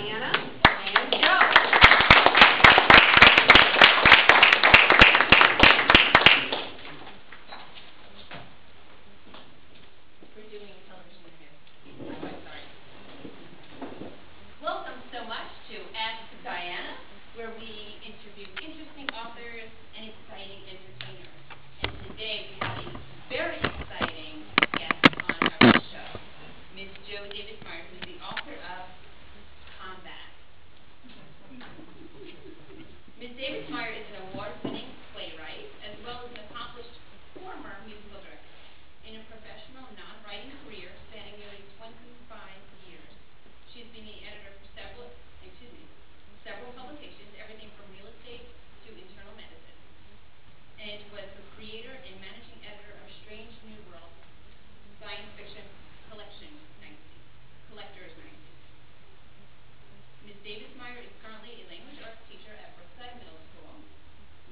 Diana and Joe. We're doing television here. Oh, sorry. Welcome so much to Ask Diana, where we interview interesting authors and exciting entertainers. And today we have a very exciting guest on our show, Ms. Jo Davis-Myers, who is the author of Combat. Ms. Davis-Myers is an award-winning playwright, as well as an accomplished former musical director. In a professional, non-writing career spanning nearly 25 years, she's been the editor for several publications, everything from real estate to internal medicine, and was the creator and managing editor of Strange New World science fiction collector's magazine. Ms. Davis-Myers is currently a language arts teacher at Brookside Middle School.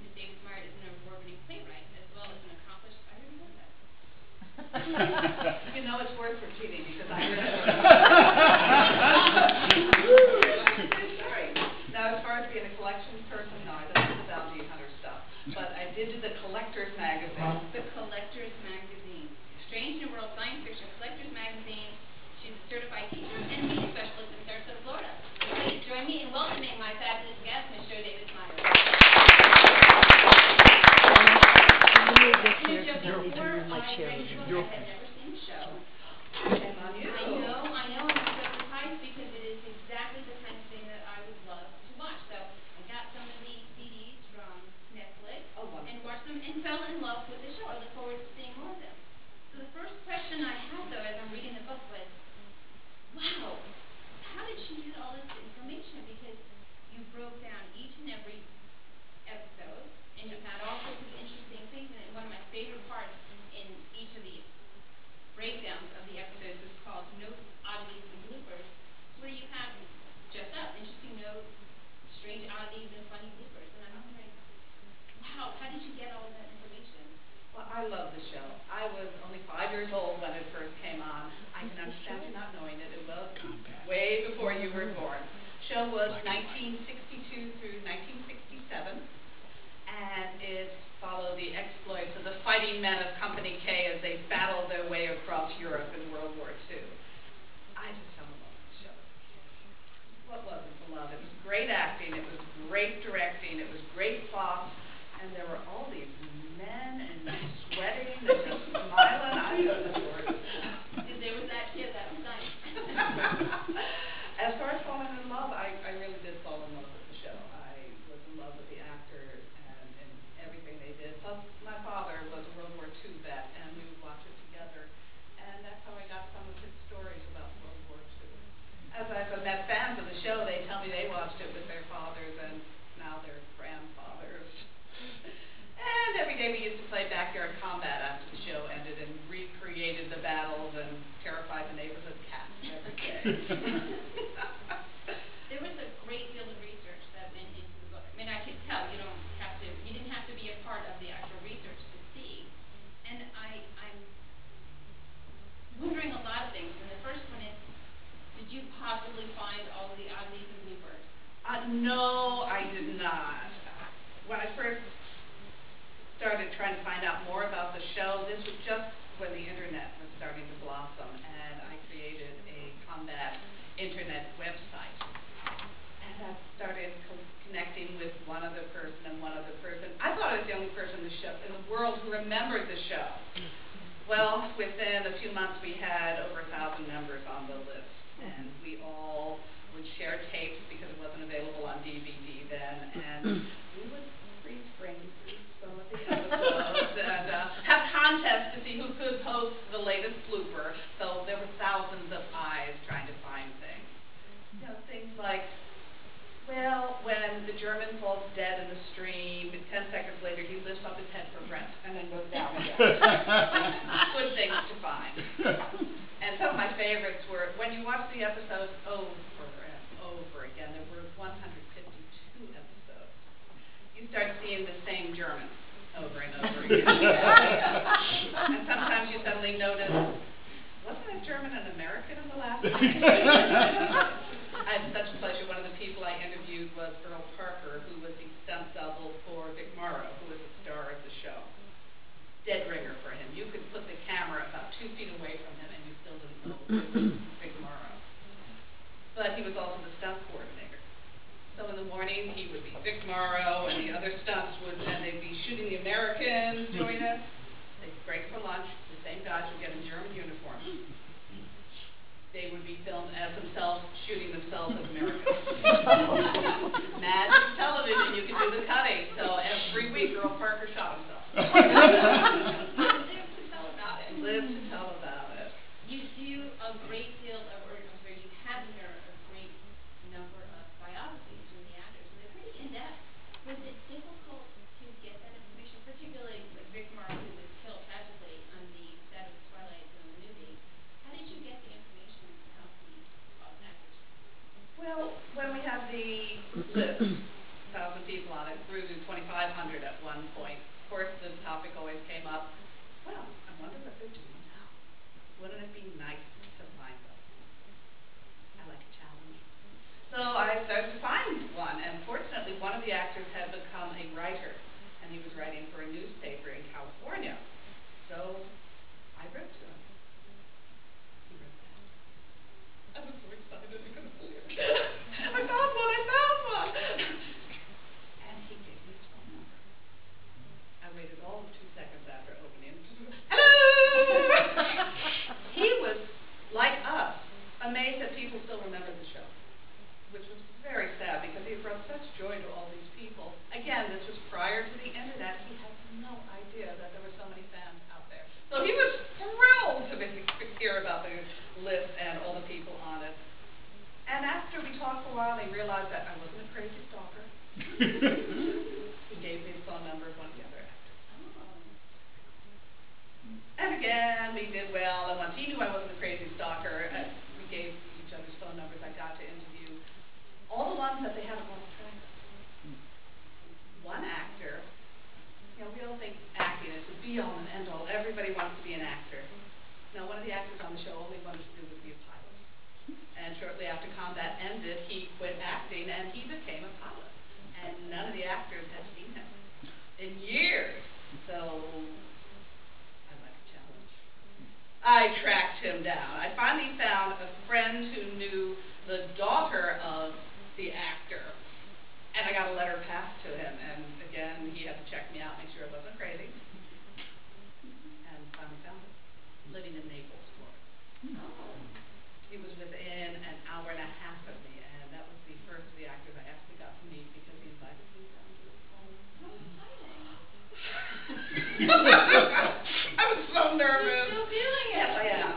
Ms. Davis-Myers is an award-winning playwright, as well as an accomplished, I already know that. You know it's worth repeating because I read it. Sorry. Now, as far as being a collections person, no, I don't do the bounty hunter stuff. But I did do the collector's magazine. The collector's magazine. Strange New World Science Fiction Collector's Magazine. She's a certified teacher and media specialist in Sarasota, Florida. Please join me in welcoming my fabulous guest, Ms. Jo Davis-Myers. Ms. Jo, before I read the book, I had never seen the show. Shame on you. I know, and I'm so surprised because it is exactly the kind of thing that I would love to watch. So I got some of the CDs from Netflix and watched them and fell in love with the show. I look forward to seeing more of them. So the first question I had, though, as I'm reading the book was, wow, how did she get all this information? Because you broke down each and every episode, and you had all sorts of interesting things. And one of my favorite parts in each of the breakdowns of the episodes is called Notes, Oddities, and Bloopers, where you have just interesting notes, strange oddities, and funny bloopers. And I'm wondering, wow, how did you get all of that information? Well, I love the show. I was only 5 years old when it first came on. I can understand you not knowing it. It was way before you were born. Show was 1962 through 1967, and it followed the exploits of the fighting men of Company K as they battled their way across Europe in World War II. I just fell in love with the show. What wasn't to love? It was great acting, it was great directing, it was great plots, and there were all these men and sweating and just smiling. I was adored. There was that kid, that was nice. As far as falling in love, I really did fall in love with the show. I was in love with the actors and everything they did. Plus, my father was a World War II vet, and we would watch it together. And that's how I got some of his stories about World War II. As I've met fans of the show, they tell me they watched it with their fathers and now their grandfathers. And every day we used to play backyard combat after the show ended and recreated the battles and terrified the neighborhood cats every day. There was a great deal of research that went into the book. I mean, I could tell you didn't have to be a part of the actual research to see. And I'm wondering a lot of things. And the first one is, did you possibly find all of the oddities and bloopers? No, I did not. When I first started trying to find out more about the show, this was just when the internet was starting to blossom, and I created a combat internet website. And I started connecting with one other person and one other person. I thought I was the only person in the world who remembered the show. Well, within a few months, we had over 1,000 members on the list, and we all would share tapes because it wasn't available on DVD then, and we would freeze frame through some of the episodes and have contests to see who could post the latest blooper. So there were thousands of eyes trying to find things. You know, things like, well, when the German falls dead in the stream, 10 seconds later he lifts up his head for breath and then goes down again. Good things to find. And some of my favorites were, when you watch the episodes over and over again, there were 152 episodes, you start seeing the same German over and over again. And sometimes you suddenly notice, wasn't that German an American in the last time? I had such such a pleasure. One of the people I interviewed was Earl Parker, who was the stunt double for Vic Morrow, who was the star of the show. Dead ringer for him. You could put the camera about 2 feet away from him and you still didn't know it was Vic Morrow. But he was also the stunt coordinator. So in the morning he would be Vic Morrow and the other stunts and they'd be shooting the Americans doing it. They'd break for lunch. The same guys would get in German uniforms. They would be filmed as themselves shooting themselves as Americans. Magic television, you could do the cutting. So every week Earl Parker shot himself. Live to tell about it. Live to tell about it. You do a great deal of, you have here a great number of biographies from the actors, and they're pretty in-depth. Was it difficult to get that information, particularly with Vic Morrow, who was killed tragically on the set of the Twilight Zone movie? How did you get the information about the actors? Well, when we had the list, 1,000 people on it, grew to 2,500 at one point. Of course, the topic always came up, well, I wonder what they're doing now. Wouldn't it be nice to find them? I like a challenge. So I started to find one, and fortunately, one of the actors had become a writer, and he was writing for a newspaper in California. So I wrote to him. He wrote back. I was so excited, I couldn't believe it. I found one! And he gave me his phone number. I waited all of 2 seconds after opening it. Hello! He was, like us, amazed that people still remember the show, which was very sad because he brought such joy to all these people. Again, this was prior to the internet. He had no idea that there were so many fans out there. So he was thrilled to hear about the list and all the people on it. And after we talked for a while, he realized that I wasn't a crazy stalker. He gave me the phone number of one of the other actors. And again, we did well, and once he knew I wasn't a crazy stalker, we gave each other's phone numbers. I got to interview all the ones that they haven't lost track of. One actor, we all think acting is the be-all and end-all. Everybody wants to be an actor. Now, one of the actors on the show, all he wanted to do was be a pilot. And shortly after combat ended, he quit acting, and he became a pilot. And none of the actors had seen him in years. So I tracked him down. I finally found a friend who knew the daughter of the actor, and I got a letter passed to him, and again, he had to check me out, make sure I wasn't crazy, and finally found him, living in Naples, Florida. He was within an hour and a half of me, and that was the first of the actors I actually got to meet because he invited me down to his home. How exciting. I was so nervous. You're still feeling it. Yes, I am.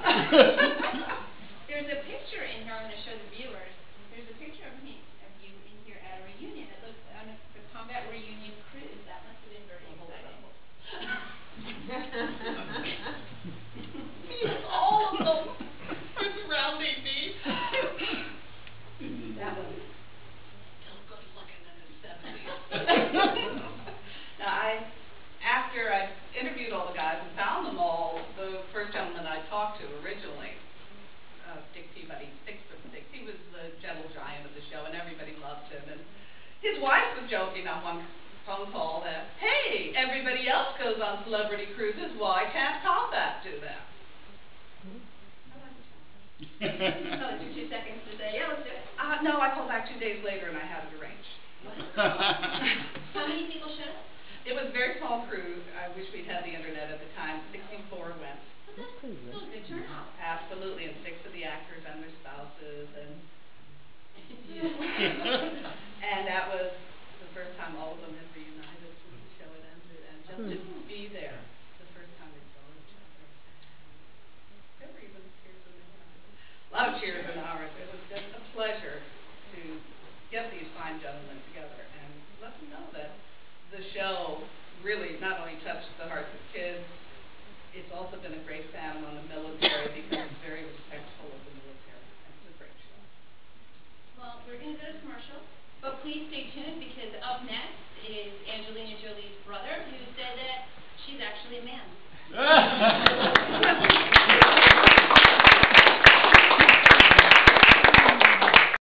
There's a picture in here I'm going to show the viewers. There's a picture of you in here at a reunion. It looks on the combat reunion cruise. That must have been very exciting. All of them are surrounding me. That was still good looking in his 70s. Now, after I interviewed all the guys and found them all, the first gentleman I talked to originally, Dick Peabody, he was the gentle giant of the show, and everybody loved him. And his wife was joking on one phone call that, hey, everybody else goes on celebrity cruises, why can't Combat do that? I like the challenge. Oh, it took 2 seconds to say, yeah, let's do it. No, I called back 2 days later and I had it arranged. How many people showed up? It was a very small crew. I wish we'd had the internet at the time. 64 went. But that's still a good turnout. Absolutely, and 6 of the actors and their spouses, and and that was the first time all of them had reunited since the show had ended, and just to be there, the first time they saw each other, and there were even tears in their eyes. A lot of tears in ours. It was just a pleasure to get these fine gentlemen together and let them know that the show really not only touched the hearts of kids, it's also been a great fan among the military because it's very respectful of the military. It's a great show. Well, we're going to go to commercial, but please stay tuned because up next is Angelina Jolie's brother who said that she's actually a man.